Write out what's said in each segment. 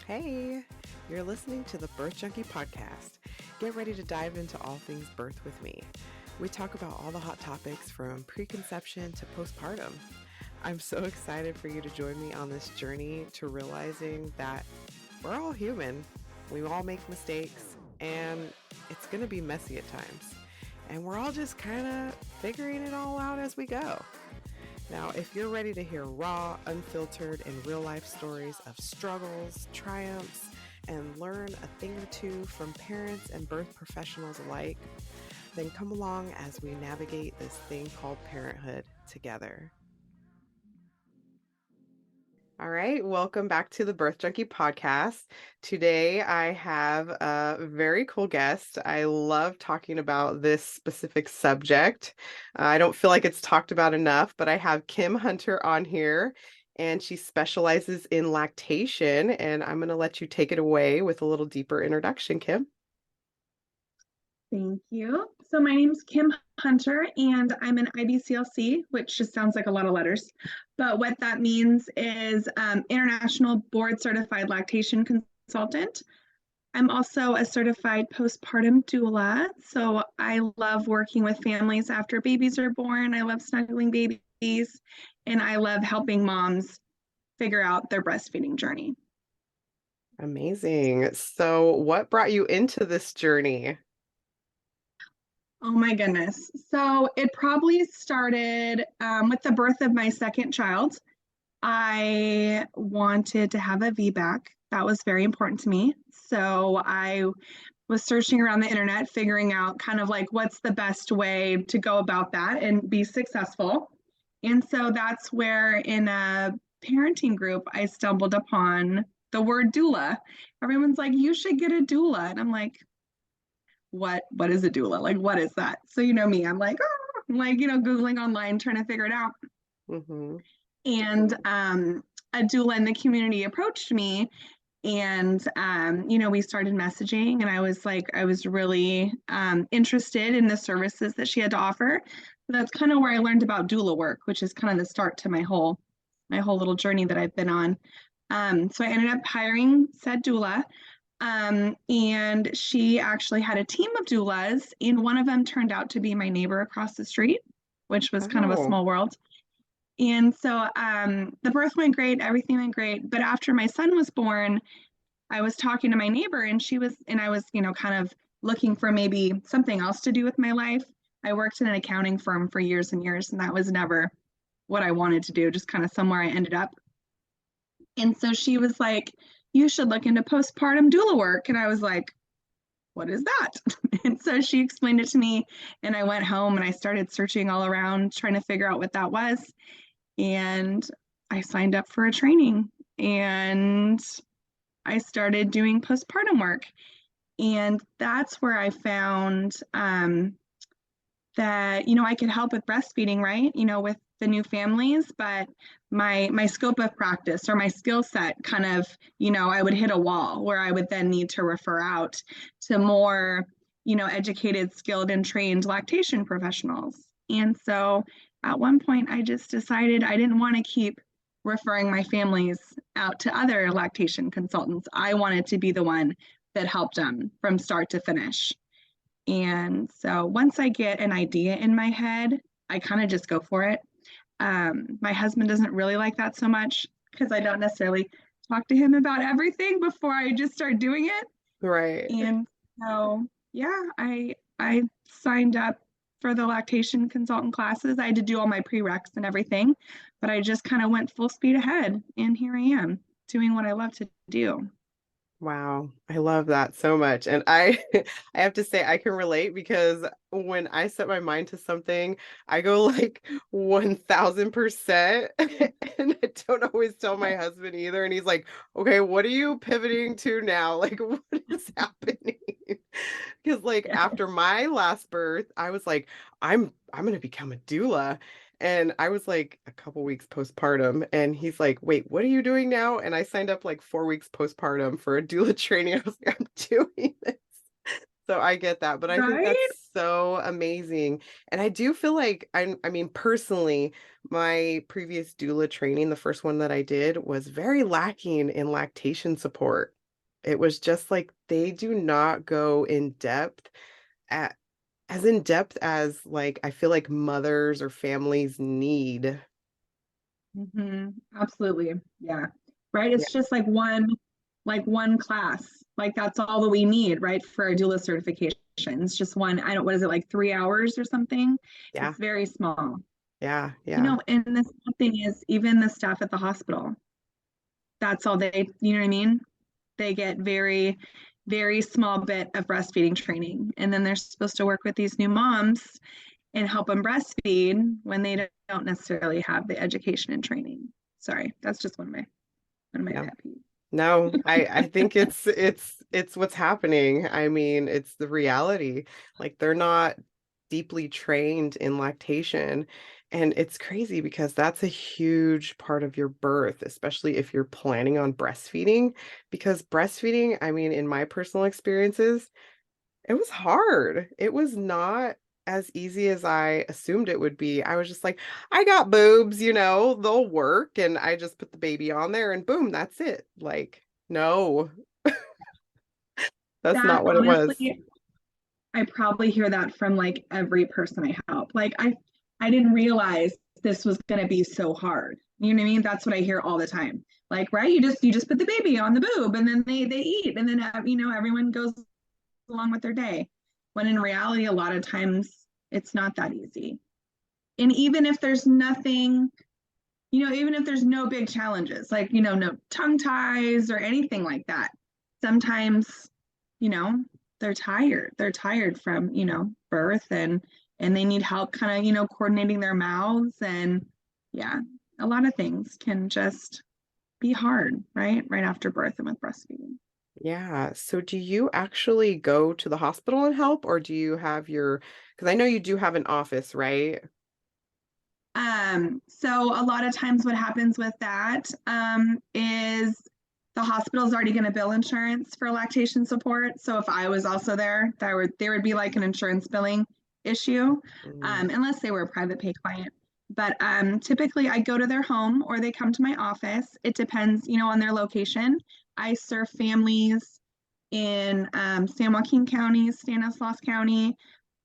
Hey, you're listening to the Birth Junkie podcast. Get ready to dive into all things birth with me. We talk about all the hot topics from preconception to postpartum. I'm so excited for you to join me on this journey to realizing that we're all human. We all make mistakes, and it's going to be messy at times. And we're all just kind of figuring it all out as we go. Now, if you're ready to hear raw, unfiltered, and real life stories of struggles, triumphs, and learn a thing or two from parents and birth professionals alike, then come along as we navigate this thing called parenthood together. All right, welcome back to the Birth Junkie podcast. Today I have a very cool guest. I love talking about this specific subject. I don't feel like it's talked about enough, but I have Kim Hunter on here, and she specializes in lactation. And I'm going to let you take it away with a little deeper introduction, Kim. Thank you. So my name is Kim Hunter, and I'm an IBCLC, which just sounds like a lot of letters. But what that means is International Board Certified Lactation Consultant. I'm also a certified postpartum doula. So I love working with families after babies are born. I love snuggling babies, and I love helping moms figure out their breastfeeding journey. Amazing. So, what brought you into this journey? Oh my goodness. So it probably started with the birth of my second child. I wanted to have a VBAC. That was very important to me. So I was searching around the internet, figuring out kind of like what's the best way to go about that and be successful. And so that's where in a parenting group, I stumbled upon the word doula. Everyone's like, you should get a doula. And I'm like, what is a doula? Like, what is that? So you know me, I'm like, oh, I'm like, Googling online, trying to figure it out. Mm-hmm. And a doula in the community approached me and we started messaging and I was really interested in the services that she had to offer. So that's kind of where I learned about doula work, which is kind of the start to my whole little journey that I've been on. So I ended up hiring said doula. And she actually had a team of doulas, and one of them turned out to be my neighbor across the street, which was kind of a Oh, small world. And so the birth went great, everything went great. But after my son was born, I was talking to my neighbor, and I was, kind of looking for maybe something else to do with my life. I worked in an accounting firm for years and years, and that was never what I wanted to do, just kind of somewhere I ended up. And so she was like, you should look into postpartum doula work. And I was like, what is that? And so she explained it to me, and I went home and I started searching all around trying to figure out what that was. And I signed up for a training and I started doing postpartum work. And that's where I found that I could help with breastfeeding, right? With the new families, but my scope of practice or my skill set kind of, I would hit a wall where I would then need to refer out to more, educated, skilled, and trained lactation professionals. And so at one point, I just decided I didn't want to keep referring my families out to other lactation consultants. I wanted to be the one that helped them from start to finish. And so once I get an idea in my head, I kind of just go for it. My husband doesn't really like that so much because I don't necessarily talk to him about everything before I just start doing it. right. And so, yeah, I signed up for the lactation consultant classes. I had to do all my prereqs and everything, but I just kind of went full speed ahead. And here I am doing what I love to do. Wow, I love that so much. And I I have to say I can relate because when I set my mind to something, I go like 1000%. And I don't always tell my husband either. And he's like, okay, what are you pivoting to now? Like, what is happening? Because like Yeah. after my last birth, I was like, I'm gonna become a doula. And I was like a couple weeks postpartum, and he's like, wait, what are you doing now? And I signed up like 4 weeks postpartum for a doula training. I was like, I'm doing this. So I get that, but I think Right? that's so amazing. And I do feel like I mean personally, my previous doula training, the first one that I did, was very lacking in lactation support. It was just like they do not go in depth at as in depth as like I feel like mothers or families need. Absolutely. Yeah. Right. Yeah. It's just like one class. Like that's all that we need, right? For a doula certification. It's just one, I don't, what is it, like 3 hours or something? Yeah. It's very small. Yeah. You Yeah. know, and the sad thing is even the staff at the hospital, that's all they, you know what I mean? They get very small bit of breastfeeding training. And then they're supposed to work with these new moms and help them breastfeed when they don't necessarily have the education and training. Sorry, that's just one of my Yeah. pet peeves. No, I think it's what's happening. I mean, it's the reality. Like they're not deeply trained in lactation. And it's crazy because that's a huge part of your birth, especially if you're planning on breastfeeding. Because breastfeeding, I mean, in my personal experiences, it was hard. It was not as easy as I assumed it would be. I was just like, I got boobs, they'll work. And I just put the baby on there and boom, that's it. Like, no, that's That not what it was. honestly, I probably hear that from like every person I help. Like I didn't realize this was going to be so hard. You know what I mean? That's what I hear all the time. Like, right? You just put the baby on the boob and then they eat and then everyone goes along with their day. When in reality a lot of times it's not that easy. And even if there's nothing, even if there's no big challenges, like, no tongue ties or anything like that, sometimes, you know, they're tired. They're tired from, birth and they need help kind of, coordinating their mouths. And yeah, a lot of things can just be hard, right? Right after birth and with breastfeeding. Yeah. So do you actually go to the hospital and help, or do you have because I know you do have an office, right? So a lot of times what happens with that is the hospital is already going to bill insurance for lactation support. So if I was also there would be like an insurance billing issue, Mm, unless they were a private pay client. But typically I go to their home or they come to my office. It depends, on their location. I serve families in San Joaquin County, Stanislaus County.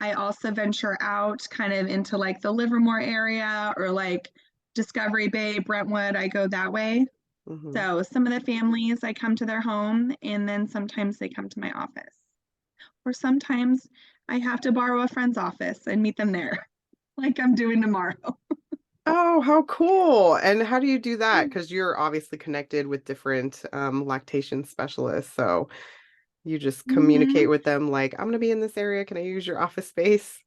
I also venture out kind of into like the Livermore area or like Discovery Bay, Brentwood. I go that way. mhm. So some of the families, I come to their home and then sometimes they come to my office. Or sometimes I have to borrow a friend's office and meet them there, like I'm doing tomorrow. Oh, how cool. And how do you do that? Because you're obviously connected with different lactation specialists. So you just Mm-hmm. communicate with them like, I'm going to be in this area. Can I use your office space?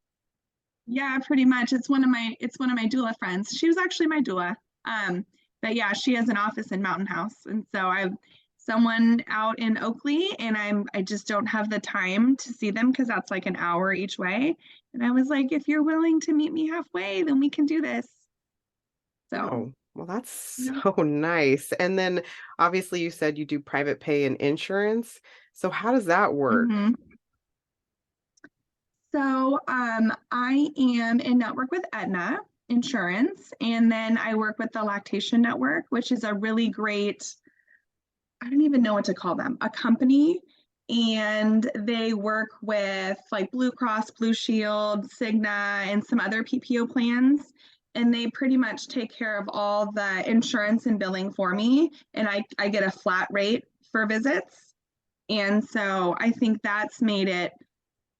Yeah, pretty much. It's one of my doula friends. She was actually my doula. But yeah, she has an office in Mountain House. And so I've someone out in Oakley and I just don't have the time to see them because that's like an hour each way. And I was like, if you're willing to meet me halfway, then we can do this. So, Oh, well, that's yeah. so nice. And then obviously you said you do private pay and insurance. So how does that work? hmm So I am in network with Aetna Insurance, and then I work with the Lactation Network, which is a really great, I don't even know what to call them, a company. And they work with like Blue Cross, Blue Shield, Cigna, and some other PPO plans. And they pretty much take care of all the insurance and billing for me. And I get a flat rate for visits. And so I think that's made it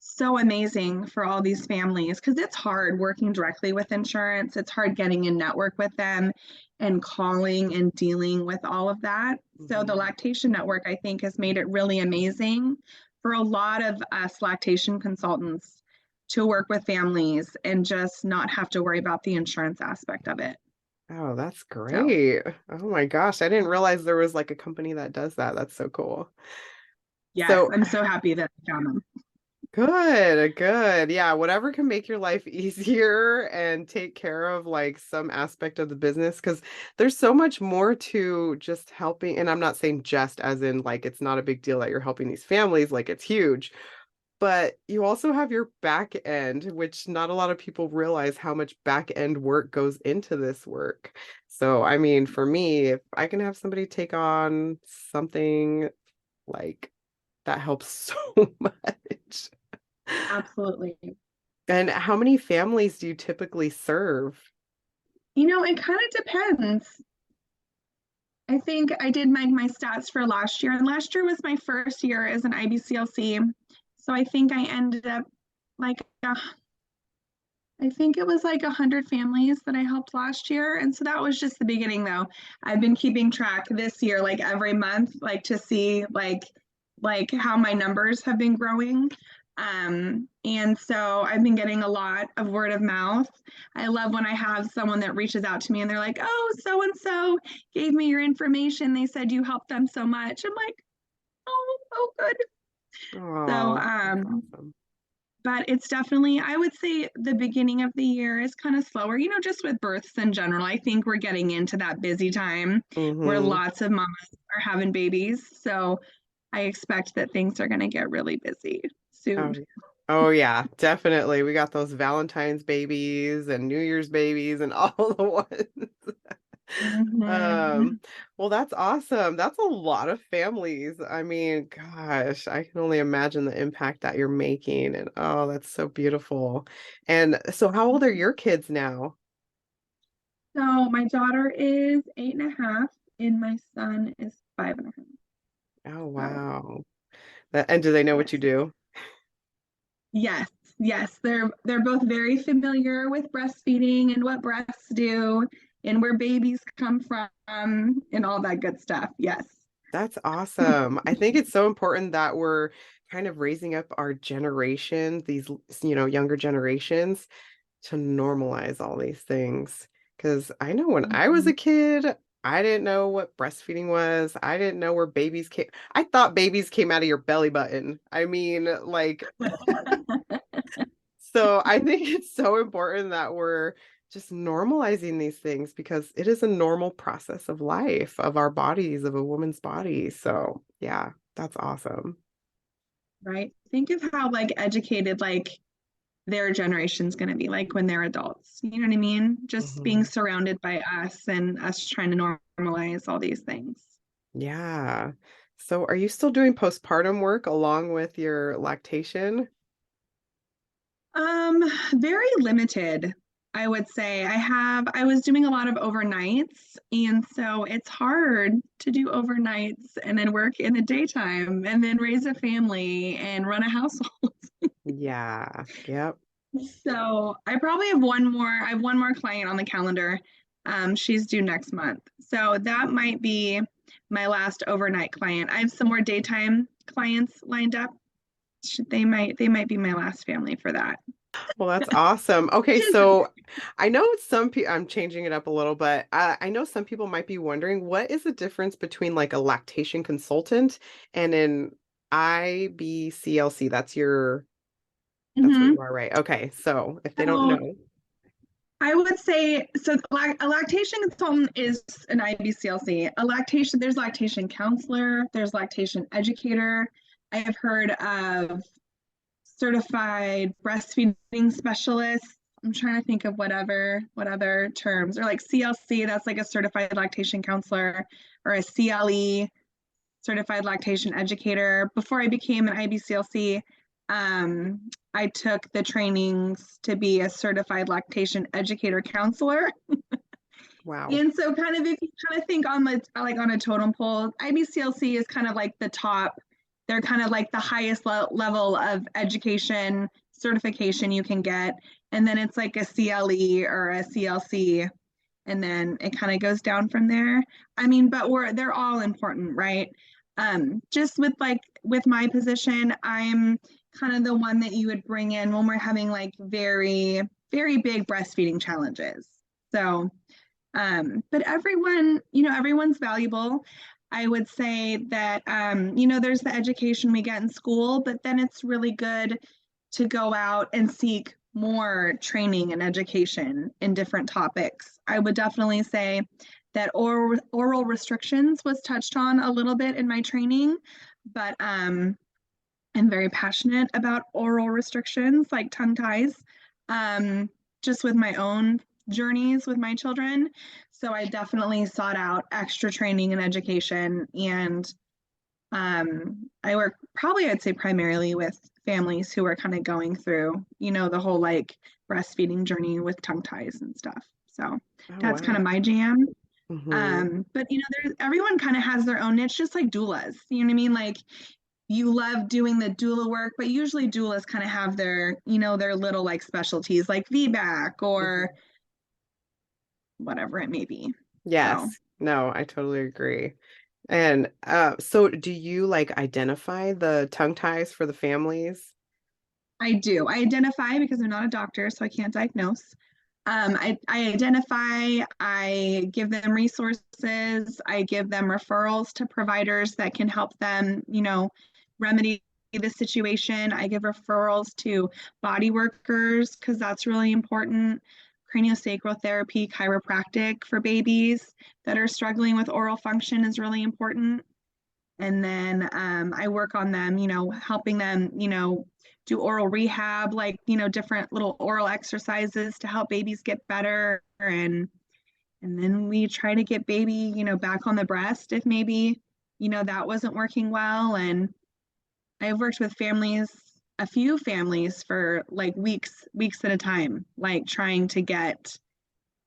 so amazing for all these families because it's hard working directly with insurance. It's hard getting in network with them and calling and dealing with all of that. So the Mhm. lactation network, I think, has made it really amazing for a lot of us lactation consultants to work with families and just not have to worry about the insurance aspect of it. Oh, that's So great. Oh my gosh, I didn't realize there was like a company that does that. That's so cool. yes, So I'm so happy that I found them. good, good. Yeah, whatever can make your life easier and take care of like some aspect of the business, because there's so much more to just helping. And I'm not saying just as in like it's not a big deal that you're helping these families, like it's huge, but you also have your back end, which not a lot of people realize how much back end work goes into this work. So, I mean, for me, if I can have somebody take on something like that helps so much. Absolutely. And how many families do you typically serve? It kind of depends. I think I did my stats for last year, and last year was my first year as an IBCLC. So I think I ended up like I think it was like 100 families that I helped last year. And so that was just the beginning though. I've been keeping track this year, like every month, like to see like how my numbers have been growing. And so I've been getting a lot of word of mouth. I love when I have someone that reaches out to me and they're like, oh, so and so gave me your information. They said you helped them so much. I'm like, oh, good. So Oh, that's awesome. but it's definitely, I would say the beginning of the year is kind of slower, just with births in general. I think we're getting into that busy time where Mm-hmm. lots of mamas are having babies. So I expect that things are going to get really busy Oh, soon. yeah. Oh yeah, definitely. We got those Valentine's babies and New Year's babies and all the ones. Mhm. Um, well, that's awesome. That's a lot of families. I mean, gosh, I can only imagine the impact that you're making. And oh, that's so beautiful. And so how old are your kids now? So my daughter is 8.5 and my son is 5.5. Oh, So wow. And do they know what you yes, do? yes, yes. They're both very familiar with breastfeeding and what breasts do and where babies come from and all that good stuff. Yes. That's awesome. I think it's so important that we're kind of raising up our generation, these, younger generations to normalize all these things. Because I know when I was a Mhm. kid, I didn't know what breastfeeding was. I didn't know where babies came. I thought babies came out of your belly button. I mean, like, so I think it's so important that we're just normalizing these things because it is a normal process of life, of our bodies, of a woman's body. So, yeah, that's awesome. Right. Think of how like educated like their generation's going to be like when they're adults. You know what I mean? Just being Mhm. surrounded by us and us trying to normalize all these things. Yeah. So, are you still doing postpartum work along with your lactation? Um, Very limited, I would say. I was doing a lot of overnights, and so it's hard to do overnights and then work in the daytime and then raise a family and run a household. Yeah. Yep. So I probably have I have one more client on the calendar. She's due next month. So that might be my last overnight client. I have some more daytime clients lined up. They might be my last family for that. Well, that's awesome. Okay, Which is so I know some people, I'm changing it up a little, but I know some people might be wondering what is the difference between like a lactation consultant and an IBCLC? That's what Mhm. you are, right? Okay, so if they don't So know, I would say so a lactation consultant is an IBCLC. There's lactation counselor, there's lactation educator. I have heard of certified breastfeeding specialist. I'm trying to think of what other terms, or like CLC, that's like a certified lactation counselor, or a CLE, certified lactation educator. Before I became an IBCLC, I took the trainings to be a certified lactation educator counselor. wow. And so kind of if you kind of think on on a totem pole, IBCLC is kind of like the top. They're kind of like the highest level of education certification you can get. And then it's like a CLE or a CLC. And then it kind of goes down from there. I mean, but they're all important, right? Just with my position, I'm kind of the one that you would bring in when we're having like very, very big breastfeeding challenges. So but everyone's valuable. I would say that, there's the education we get in school, but then it's really good to go out and seek more training and education in different topics. I would definitely say that oral restrictions was touched on a little bit in my training, but am very passionate about oral restrictions like tongue ties, just with my own journeys with my children. So I definitely sought out extra training and education. And I work probably, I'd say, primarily with families who are kind of going through, the whole like breastfeeding journey with tongue ties and stuff. So Oh, that's kind of wow. my jam. Hmm. But everyone kind of has their own niche, just like doulas. You know what I mean? Like you love doing the doula work, but usually doulas kind of have their little like specialties like VBAC or Hmm. whatever it may be. So Yes. No, I totally agree. And so do you like identify the tongue ties for the families? I do. I identify because I'm not a doctor, so I can't diagnose. I identify, I give them resources, I give them referrals to providers that can help them, remedy the situation. I give referrals to body workers because that's really important. Craniosacral therapy, chiropractic for babies that are struggling with oral function is really important. And then I work on them, helping them, do oral rehab, like, different little oral exercises to help babies get better. And then we try to get baby, back on the breast if maybe, that wasn't working well. And I've worked with families, a few families for like weeks at a time, like trying to get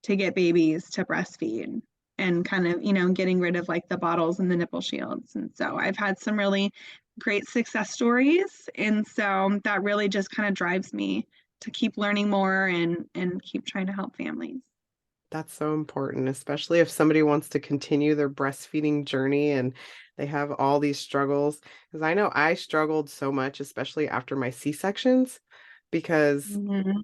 babies to breastfeed and kind of, getting rid of like the bottles and the nipple shields. And so I've had some really great success stories. And so that really just kind of drives me to keep learning more and keep trying to help families. That's so important, especially if somebody wants to continue their breastfeeding journey and they have all these struggles. Because I know I struggled so much, especially after my C-sections, because, Mhm.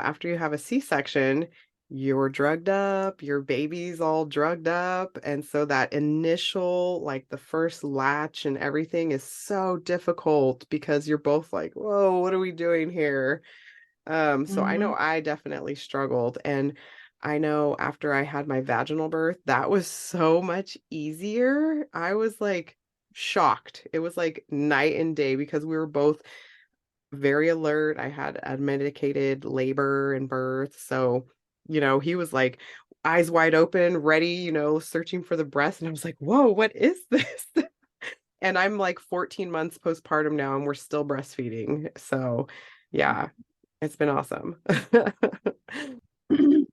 after you have a C-section, you're drugged up, your baby's all drugged up. And so that initial, like the first latch and everything is so difficult because you're both like, whoa, what are we doing here? So I know Mhm. I definitely struggled. And I know after I had my vaginal birth, that was so much easier. I was like shocked. It was like night and day because we were both very alert. I had a medicated labor and birth. So, he was like eyes wide open, ready, searching for the breast. And I was like, whoa, what is this? And I'm like 14 months postpartum now, and we're still breastfeeding. So, yeah, it's been awesome.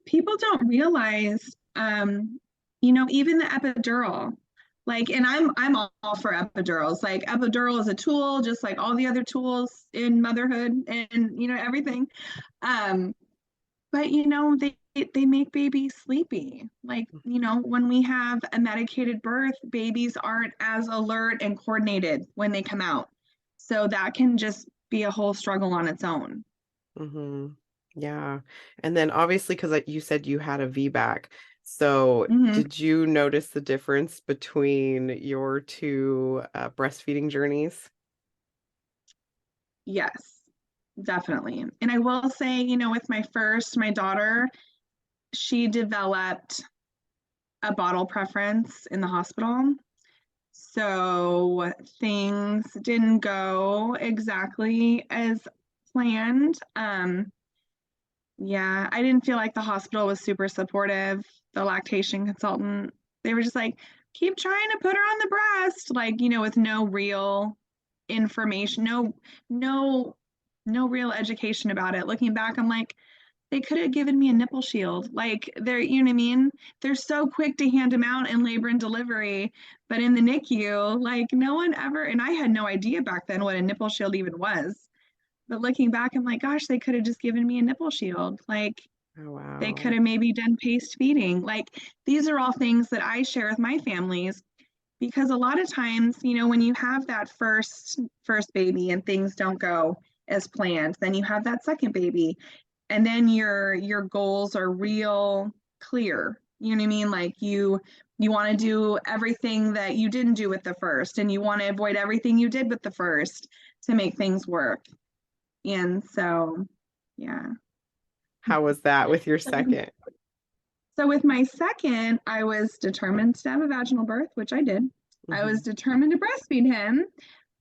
People don't realize, even the epidural. Like, and I'm all for epidurals. Like, epidural is a tool, just like all the other tools in motherhood and everything. Um, but they make babies sleepy. Like, when we have a medicated birth, babies aren't as alert and coordinated when they come out. So that can just be a whole struggle on its own. Hmm. Yeah. And then obviously, because you said you had a VBAC. So Mhm. did you notice the difference between your two breastfeeding journeys? Yes, definitely. And I will say, with my daughter, she developed a bottle preference in the hospital. So things didn't go exactly as planned. Yeah, I didn't feel like the hospital was super supportive. The lactation consultant, they were just like, keep trying to put her on the breast, like, with no real information, no, no real education about it. Looking back, I'm like, they could have given me a nipple shield. Like they're, you know what I mean? They're so quick to hand them out in labor and delivery, but in the NICU, like no one ever, and I had no idea back then what a nipple shield even was. But looking back, I'm like, gosh, they could have just given me a nipple shield. Like Oh, they could wow. have maybe done paced feeding. Like these are all things that I share with my families because a lot of times, when you have that first baby and things don't go as planned, then you have that second baby and then your goals are real clear. You know what I mean? Like you want to do everything that you didn't do with the first and you want to avoid everything you did with the first to make things work. And so, yeah. How was that with your second? So with my second, I was determined to have a vaginal birth, which I did. I was Hmm. determined to breastfeed him,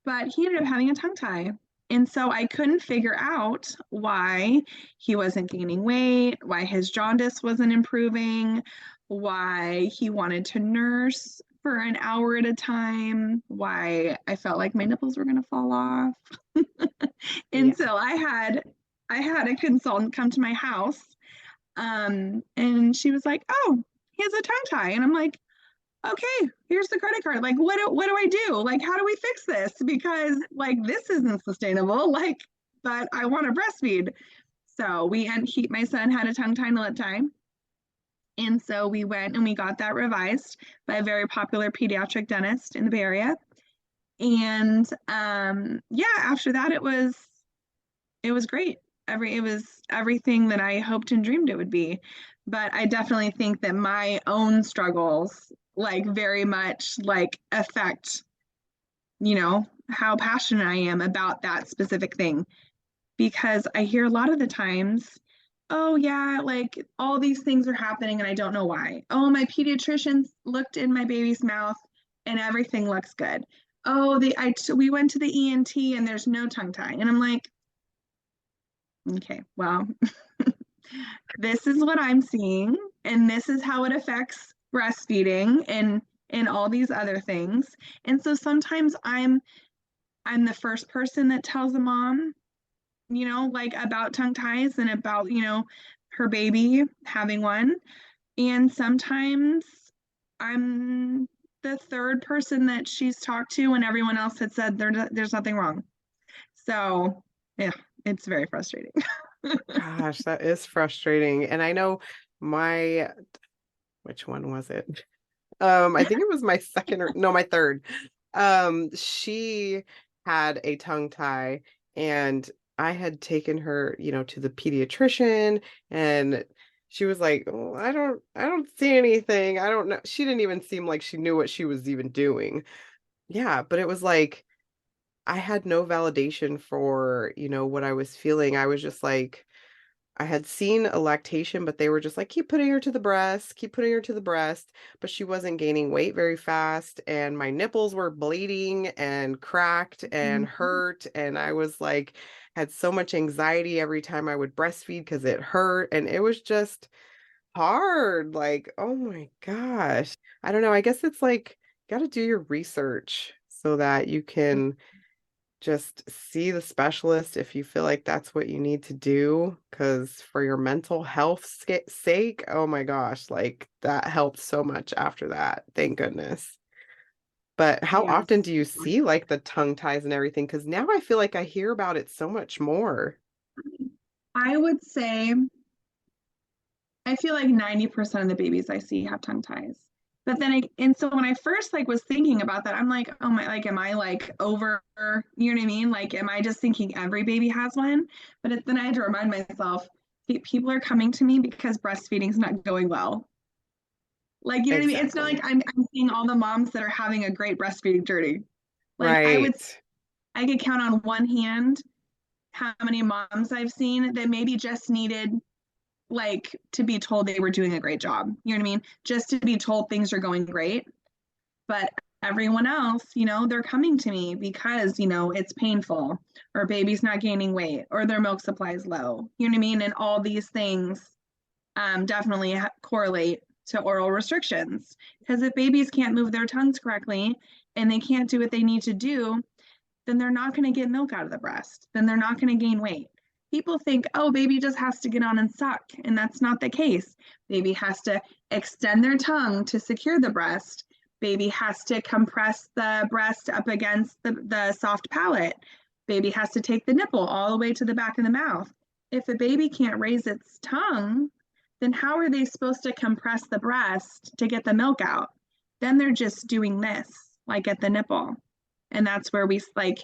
but he ended up having a tongue tie. And so I couldn't figure out why he wasn't gaining weight, why his jaundice wasn't improving, why he wanted to nurse for an hour at a time, why I felt like my nipples were going to fall off. And Yeah. so I had a consultant come to my house, and she was like, "Oh, he has a tongue tie." And I'm like, "Okay, here's the credit card. Like, what do I do? Like, how do we fix this? Because like this isn't sustainable. Like, but I want to breastfeed." So my son had a tongue tie and a lip tie. And so we went and we got that revised by a very popular pediatric dentist in the Bay Area. And yeah, after that it was great. It was everything that I hoped and dreamed it would be. But I definitely think that my own struggles like very much like affect, how passionate I am about that specific thing. Because I hear a lot of the times, oh yeah, like all these things are happening and I don't know why. Oh, my pediatrician looked in my baby's mouth and everything looks good. Oh, we went to the ENT and there's no tongue tie. And I'm like, okay, well, this is what I'm seeing, and this is how it affects breastfeeding and all these other things. And so sometimes I'm the first person that tells a mom, like about tongue ties and about, her baby having one. And sometimes I'm the third person that she's talked to when everyone else had said there's nothing wrong. So yeah, it's very frustrating. Gosh, that is frustrating. And I know my, which one was it? I think it was my second or no, my third. She had a tongue tie and I had taken her, to the pediatrician and she was like, oh, I don't see anything. I don't know. She didn't even seem like she knew what she was even doing. Yeah, but it was like I had no validation for, what I was feeling. I was just like, I had seen a lactation, but they were just like, keep putting her to the breast, keep putting her to the breast. But she wasn't gaining weight very fast. And my nipples were bleeding and cracked and hurt. And I was like, had so much anxiety every time I would breastfeed because it hurt. And it was just hard. Like, oh my gosh. I don't know. I guess it's like, got to do your research so that you can just see the specialist if you feel like that's what you need to do. Because for your mental health sake, oh my gosh, like that helped so much after that. Thank goodness. But how often Yes. do you see like the tongue ties and everything? Because now I feel like I hear about it so much more. I would say I feel like 90% of the babies I see have tongue ties. But then and so when I first like was thinking about that, I'm like, oh my, like, am I like over, you know what I mean? Like, am I just thinking every baby has one? But then I had to remind myself, people are coming to me because breastfeeding is not going well. Like, you know what I mean? It's not like Exactly. I'm seeing all the moms that are having a great breastfeeding journey. Like Right. I could count on one hand how many moms I've seen that maybe just needed like to be told they were doing a great job. You know what I mean? Just to be told things are going great. But everyone else, they're coming to me because, it's painful or baby's not gaining weight or their milk supply is low. You know what I mean? And all these things definitely correlate to oral restrictions. Because if babies can't move their tongues correctly and they can't do what they need to do, then they're not going to get milk out of the breast. Then they're not going to gain weight. People think, oh, baby just has to get on and suck. And that's not the case. Baby has to extend their tongue to secure the breast. Baby has to compress the breast up against the soft palate. Baby has to take the nipple all the way to the back of the mouth. If a baby can't raise its tongue, then how are they supposed to compress the breast to get the milk out? Then they're just doing this, like at the nipple. And that's where we like,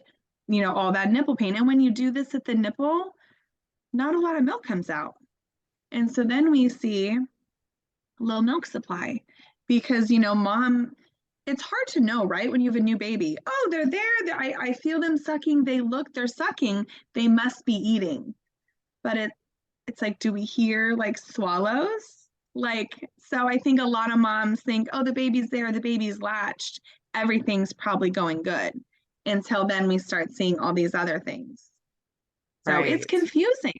all that nipple pain. And when you do this at the nipple, not a lot of milk comes out. And so then we see low milk supply because, mom, it's hard to know, right? When you have a new baby, oh, they're there. I feel them sucking. They're sucking. They must be eating. But it's like, do we hear like swallows? Like, so I think a lot of moms think, oh, the baby's there, the baby's latched, everything's probably going good. until then we start seeing all these other things. So it's Right. confusing.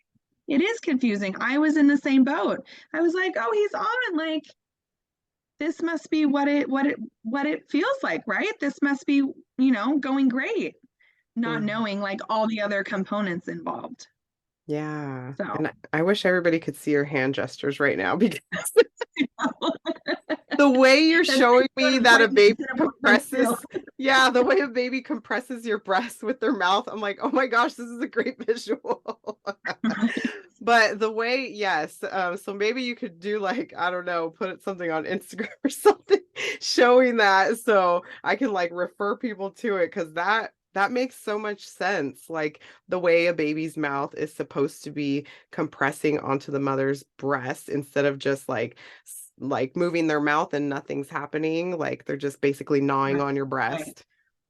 It is confusing. I was in the same boat. I was like, oh, he's on. Like, this must be what it feels like, right? This must be, going great, not Mm. knowing like all the other components involved. Yeah. So And I wish everybody could see your hand gestures right now because the way you're that's showing me that a baby an appointment too. compresses, yeah, the way a baby compresses your breast with their mouth, I'm like, oh my gosh, this is a great visual. But the way, yes, so maybe you could do like, I don't know, put something on Instagram or something showing that so I can like refer people to it because that makes so much sense. Like the way a baby's mouth is supposed to be compressing onto the mother's breast instead of just like moving their mouth and nothing's happening, like they're just basically gnawing on your Right. breast.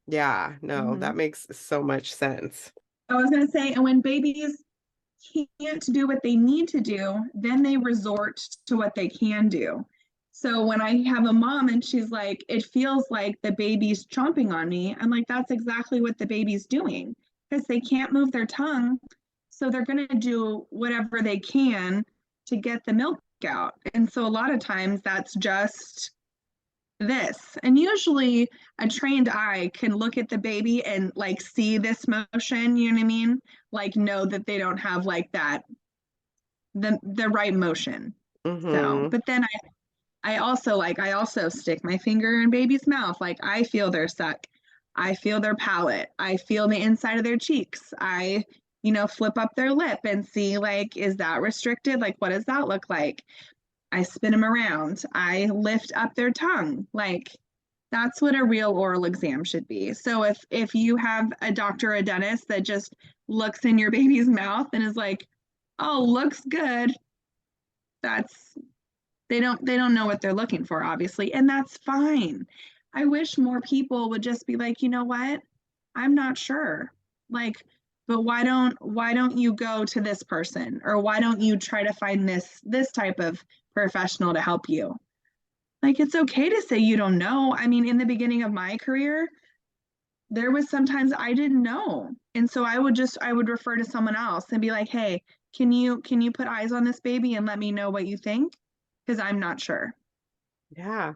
Yeah, no, Mhm. that makes so much sense. I was going to say, and when babies can't do what they need to do, then they resort to what they can do. So when I have a mom and she's like, it feels like the baby's chomping on me, I'm like, that's exactly what the baby's doing because they can't move their tongue. So they're going to do whatever they can to get the milk out. And so a lot of times that's just this. And usually a trained eye can look at the baby and like see this motion, you know what I mean? Like know that they don't have like that the right motion. So, Mm-hmm. but then I also stick my finger in baby's mouth. Like I feel their suck. I feel their palate. I feel the inside of their cheeks. I, flip up their lip and see like, is that restricted? Like, what does that look like? I spin them around. I lift up their tongue. Like that's what a real oral exam should be. So if you have a doctor or a dentist that just looks in your baby's mouth and is like, "Oh, looks good." That's they don't know what they're looking for, obviously, and that's fine. I wish more people would just be like, "You know what? I'm not sure." Like, but why don't you go to this person or why don't you try to find this type of professional to help you? Like it's okay to say you don't know. I mean, in the beginning of my career, there was sometimes I didn't know. And so I would refer to someone else and be like, "Hey, can you put eyes on this baby and let me know what you think? Because I'm not sure." Yeah.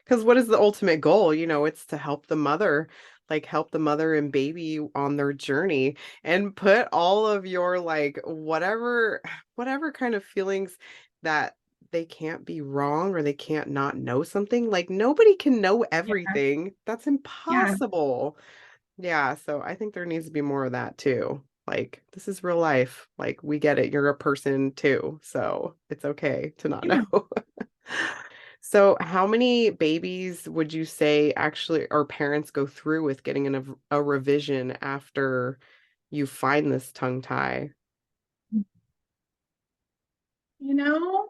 Because what is the ultimate goal? It's to help the mother, like help the mother and baby on their journey and put all of your like whatever kind of feelings that they can't be wrong or they can't not know something. Like nobody can know Yeah. everything. That's Yeah. impossible. Yeah, so I think there needs to be more of that too. Like this is real life. Like we get it. You're a person too. So it's okay to not Yeah. know. So, how many babies would you say actually or parents go through with getting a revision after you find this tongue tie? You know,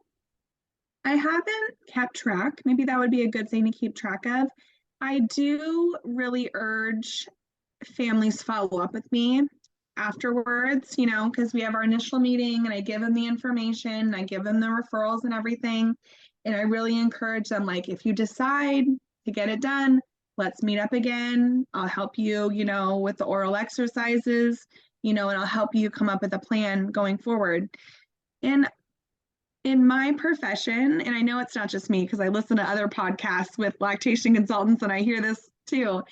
I haven't kept track. Maybe that would be a good thing to keep track of. I do really urge families follow up with me afterwards, because we have our initial meeting and I give them the information, I give them the referrals and everything. And I really encourage them, like, if you decide to get it done, let's meet up again. I'll help you, with the oral exercises, and I'll help you come up with a plan going forward. And in my profession, and I know it's not just me because I listen to other podcasts with lactation consultants and I hear this too.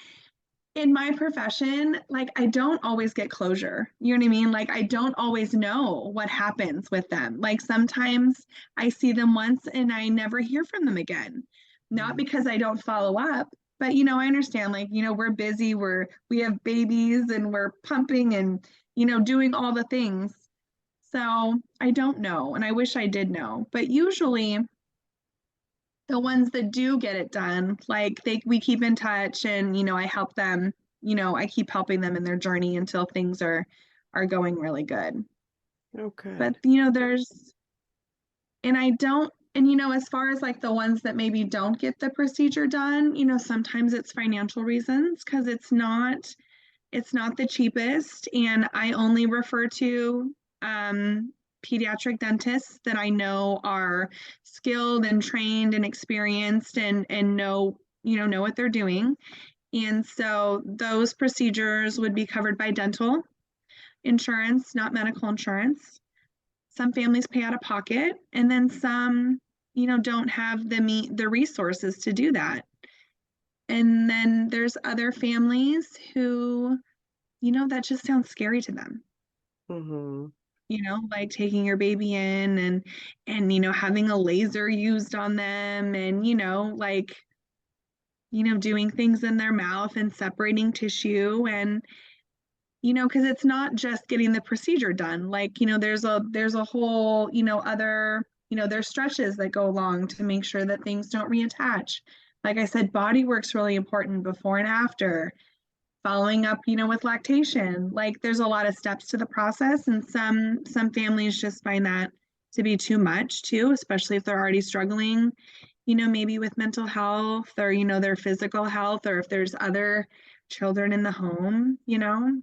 In my profession, like I don't always get closure. You know what I mean? Like I don't always know what happens with them. Like sometimes I see them once and I never hear from them again. Not Mm. because I don't follow up, but I understand like, we're busy, we have babies and we're pumping and doing all the things. So I don't know, and I wish I did know. But usually the ones that do get it done, like we keep in touch and I help them, I keep helping them in their journey until things are going really good. Oh, But good. there's and I don't and as far as like the ones that maybe don't get the procedure done, sometimes it's financial reasons because it's not the cheapest and I only refer to pediatric dentists that I know are skilled and trained and experienced and know what they're doing. And so those procedures would be covered by dental insurance, not medical insurance. Some families pay out of pocket, and then some, don't have the resources to do that. And then there's other families who, that just sounds scary to them. Mm-hmm. Like taking your baby in and having a laser used on them and like doing things in their mouth and separating tissue and because it's not just getting the procedure done. Like, there's a whole, other, there's stretches that go along to make sure that things don't reattach. Like I said, body work's really important before and after. Following up, with lactation. Like there's a lot of steps to the process, and some families just find that to be too much too, especially if they're already struggling, maybe with mental health or, their physical health, or if there's other children in the home,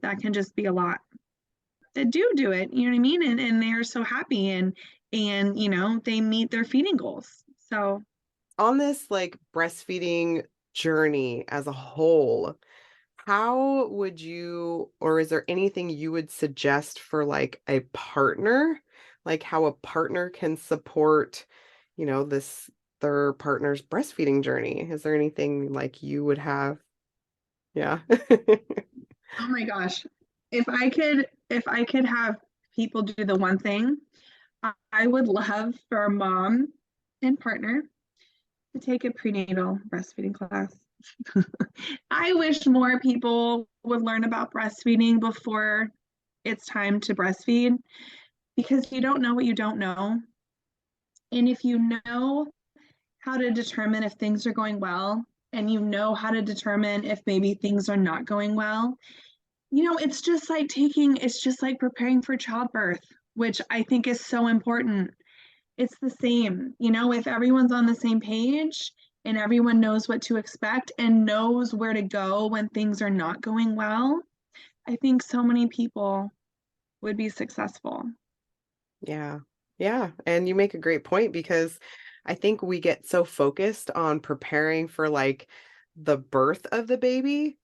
that can just be a lot. That do it, you know what I mean? And they're so happy and they meet their feeding goals. So On this like breastfeeding journey as a whole, how would you, or is there anything you would suggest for like a partner, like how a partner can support, this their partner's breastfeeding journey? Is there anything like you would have? Yeah. oh my gosh, if I could have people do the one thing, I would love for a mom and partner to take a prenatal breastfeeding class. I wish more people would learn about breastfeeding before it's time to breastfeed, because you don't know what you don't know. And if you know how to determine if things are going well, and you know how to determine if maybe things are not going well, it's just like preparing for childbirth, which I think is so important. It's the same, if everyone's on the same page and everyone knows what to expect and knows where to go when things are not going well, I think so many people would be successful. Yeah. Yeah. And you make a great point because I think we get so focused on preparing for like the birth of the baby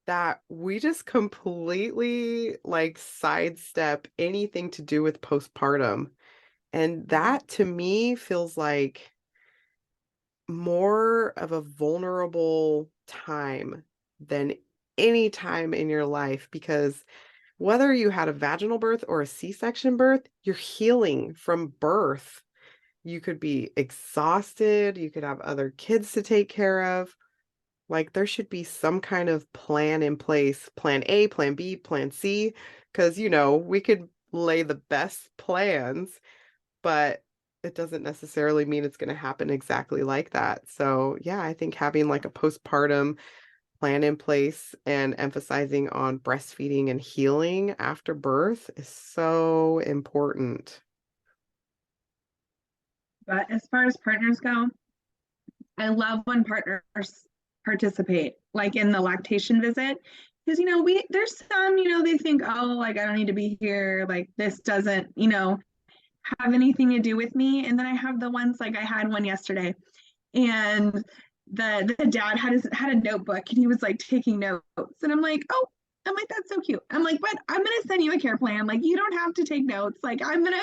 that we just completely like sidestep anything to do with postpartum. And that to me feels like more of a vulnerable time than any time in your life because whether you had a vaginal birth or a C-section birth, you're healing from birth. You could be exhausted, you could have other kids to take care of. Like there should be some kind of plan in place, plan A, plan B, plan C, because we could lay the best plans, but it doesn't necessarily mean it's going to happen exactly like that. So, yeah, I think having like a postpartum plan in place and emphasizing on breastfeeding and healing after birth is so important. But as far as partners go, I love when partners participate, like in the lactation visit. Because, there's some, they think, oh, like I don't need to be here. Like this doesn't, have anything to do with me. And then I have the ones like I had one yesterday, and the dad had a notebook and he was like taking notes. And I'm like, that's so cute. I'm like, but I'm gonna send you a care plan. Like you don't have to take notes. Like I'm gonna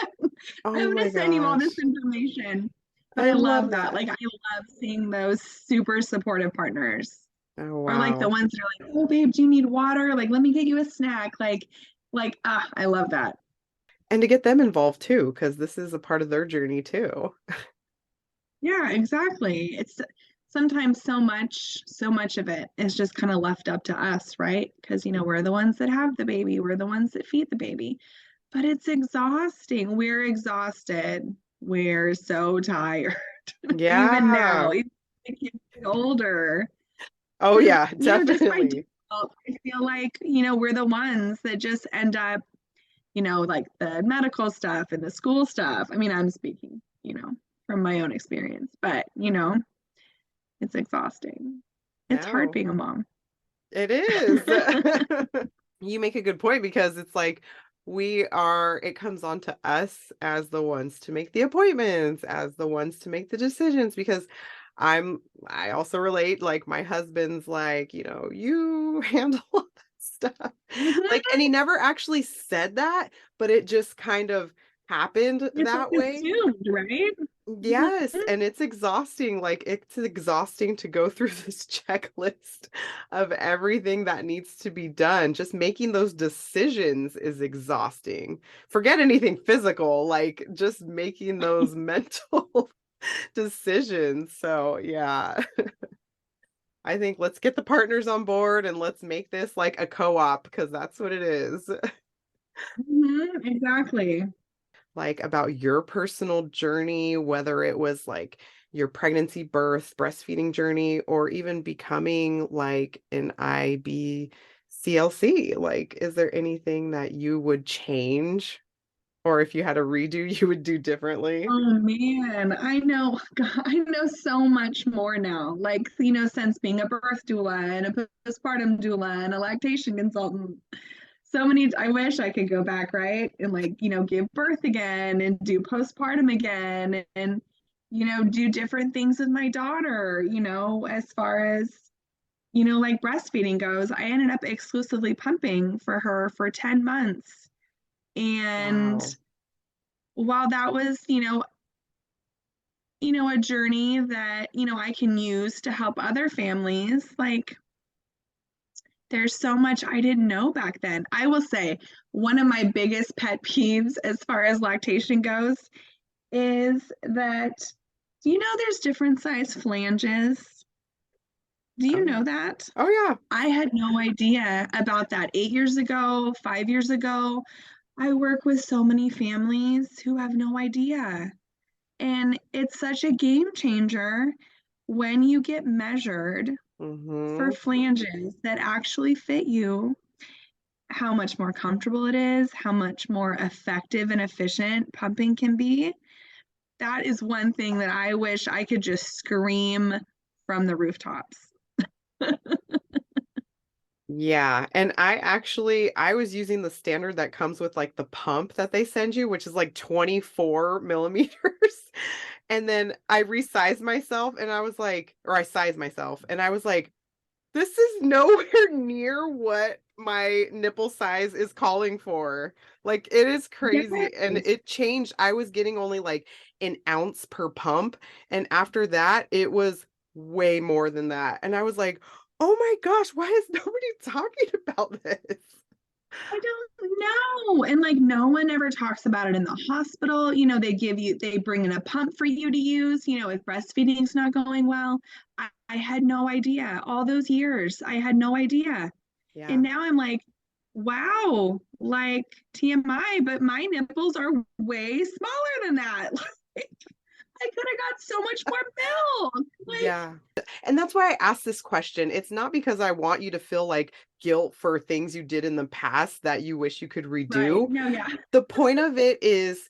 Oh I'm my gonna send you all this gosh. information. But I I love love that. Like that. I love seeing those super supportive partners. Oh, Or like the wow. ones that are like, oh babe, do you need water? Like, let me get you a snack. I love that. And to get them involved too, because this is a part of their journey too. Yeah, exactly. It's sometimes so much of it is just kind of left up to us, right? Because, we're the ones that have the baby, we're the ones that feed the baby. But it's exhausting. We're exhausted. We're so tired, even Yeah. now, even the kids get older. Oh, Because, yeah, just by definitely. default, I feel like, we're the ones that just end up, like the medical stuff and the school stuff. I mean, I'm speaking, from my own experience, but, it's exhausting. It's hard No, being a mom. it is. You make a good point because it's like it comes on to us as the ones to make the appointments, as the ones to make the decisions because I also relate, like my husband's like, you handle all that stuff. Like, and he Mhm. never actually said that, but it just kind of happened It's like that way. assumed, right? Mhm. Yes, and it's exhausting. Like it's exhausting to go through this checklist of everything that needs to be done. Just making those decisions is exhausting. Forget anything physical, like just making those mental decisions. So, yeah. I think let's get the partners on board and let's make this like a co-op because that's what it is. Mhm, exactly. Like about your personal journey, whether it was like your pregnancy, birth, breastfeeding journey, or even becoming like an IBCLC. Like, is there anything that you would change? Or if you had a redo, you would do differently? Oh man, I know, God, I know so much more now. Like, since being a birth doula and a postpartum doula and a lactation consultant, so many, I wish I could go back, right? And like, give birth again and do postpartum again and, do different things with my daughter, as far as, like breastfeeding goes. I ended up exclusively pumping for her for 10 months. And Wow. while that was, a journey that, I can use to help other families, like there's so much I didn't know back then. I will say one of my biggest pet peeves as far as lactation goes is that, there's different size flanges? Do Oh, you yeah. know that? Oh, yeah. I had no idea about that 8 years ago, 5 years ago. I work with so many families who have no idea. And it's such a game changer when you get measured for Mm-hmm. flanges that actually fit you, how much more comfortable it is, how much more effective and efficient pumping can be. That is one thing that I wish I could just scream from the rooftops. Yeah, and I was using the standard that comes with like the pump that they send you, which is like 24 millimeters. And then I resized myself and I was like, or I sized myself and I was like, this is nowhere near what my nipple size is calling for. Like it is crazy. And Yes. it changed. I was getting only like an ounce per pump. And after that, it was way more than that. And I was like, oh my gosh, why is nobody talking about this? I don't know. And like no one ever talks about it in the hospital. They bring in a pump for you to use, if breastfeeding's not going well. I had no idea. All those years, I had no idea. Yeah. And now I'm like, wow, like TMI, but my nipples are way smaller than that. Like, I could have got so much more milk. Like, Yeah. And that's why I asked this question. It's not because I want you to feel like guilt for things you did in the past that you wish you could right. redo. No, yeah. The point of it is,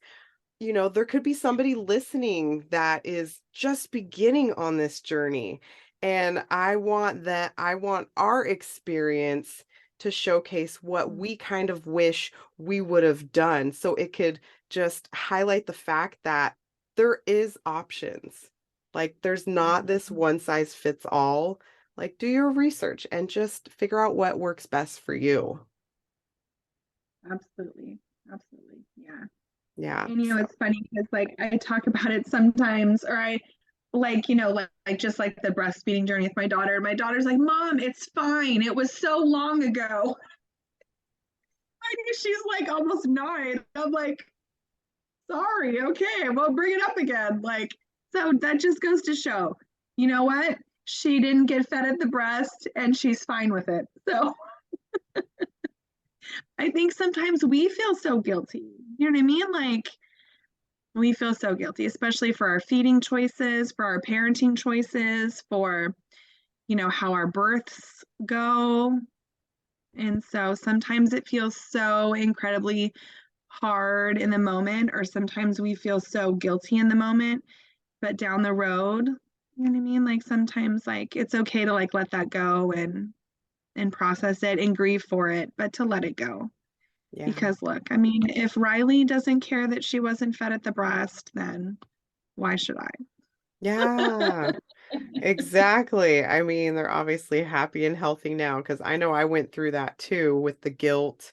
there could be somebody listening that is just beginning on this journey. And I want our experience to showcase what we kind of wish we would have done. So it could just highlight the fact that there is options. Like there's not this Mhm. one size fits all. Like do your research and just figure out what works best for you. Absolutely. Absolutely. Yeah. Yeah. And So it's funny because like I talk about it sometimes, or I like just like the breastfeeding journey with my daughter. My daughter's like, Mom, it's fine. It was so long ago. I think she's like almost 9. I'm like, sorry, okay, well, bring it up again. Like, so that just goes to show, you know what? She didn't get fed at the breast and she's fine with it. So I think sometimes we feel so guilty. You know what I mean? Like, we feel so guilty, especially for our feeding choices, for our parenting choices, for, how our births go. And so sometimes it feels so incredibly hard in the moment, or sometimes we feel so guilty in the moment, but down the road, you know what I mean? Like sometimes like it's okay to like let that go and process it and grieve for it, but to let it go. yeah. Because look, I mean, if Riley doesn't care that she wasn't fed at the breast, then why should I? Yeah, exactly. I mean, they're obviously happy and healthy now because I know I went through that too with the guilt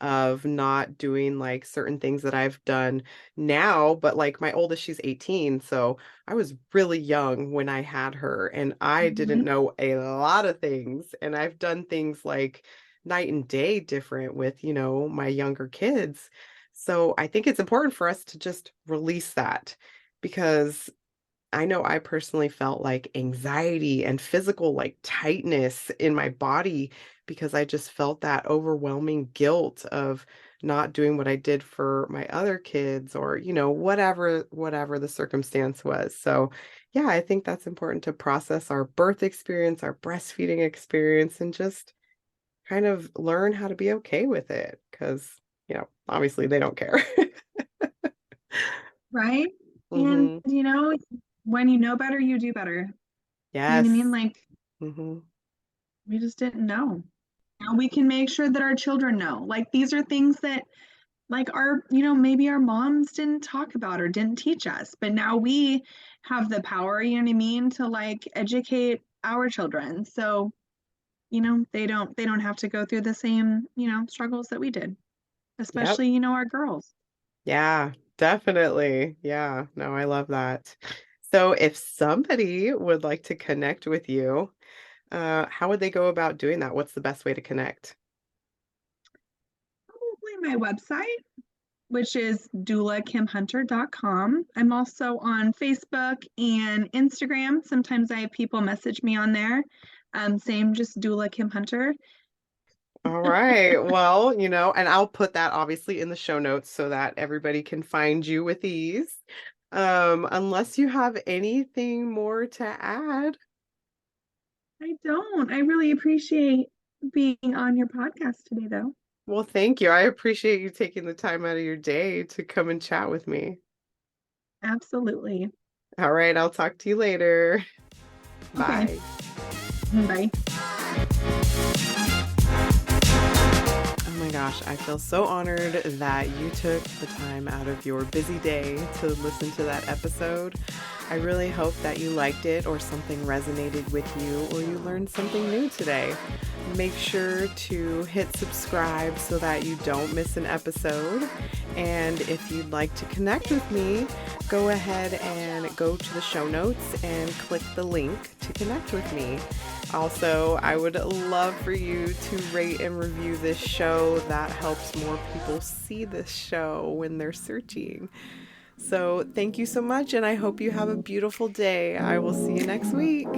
of not doing like certain things that I've done now, but like my oldest, she's 18, so I was really young when I had her and I didn't Mhm. know a lot of things and I've done things like night and day different with, my younger kids. So I think it's important for us to just release that because I know I personally felt like anxiety and physical like tightness in my body because I just felt that overwhelming guilt of not doing what I did for my other kids or, whatever the circumstance was. So, yeah, I think that's important to process our birth experience, our breastfeeding experience, and just kind of learn how to be okay with it because, obviously they don't care. Right? And Hmm. when you know better, you do better. You know what I mean? Yes. Like Hmm. we just didn't know. Now we can make sure that our children know. Like these are things that like maybe our moms didn't talk about or didn't teach us, but now we have the power, you know what I mean, to like educate our children. So, they don't have to go through the same, struggles that we did, Yep. especially, our girls. Yeah, definitely. Yeah, no, I love that. So if somebody would like to connect with you, how would they go about doing that? What's the best way to connect? Probably my website, which is doula.Kim I'm also on Facebook and Instagram. Sometimes I have people message me on there. Same, just Doula Kim Hunter. All right. Well, and I'll put that obviously in the show notes so that everybody can find you with ease. Unless you have anything more to add. I don't. I really appreciate being on your podcast today, though. Well, thank you. I appreciate you taking the time out of your day to come and chat with me. Absolutely. All right, I'll talk to you later. Okay. Bye. Bye. Oh my gosh, I feel so honored that you took the time out of your busy day to listen to that episode. I really hope that you liked it or something resonated with you or you learned something new today. Make sure to hit subscribe so that you don't miss an episode. And if you'd like to connect with me, go ahead and go to the show notes and click the link to connect with me. Also, I would love for you to rate and review this show. That helps more people see this show when they're searching. So, thank you so much, and I hope you have a beautiful day. I will see you next week.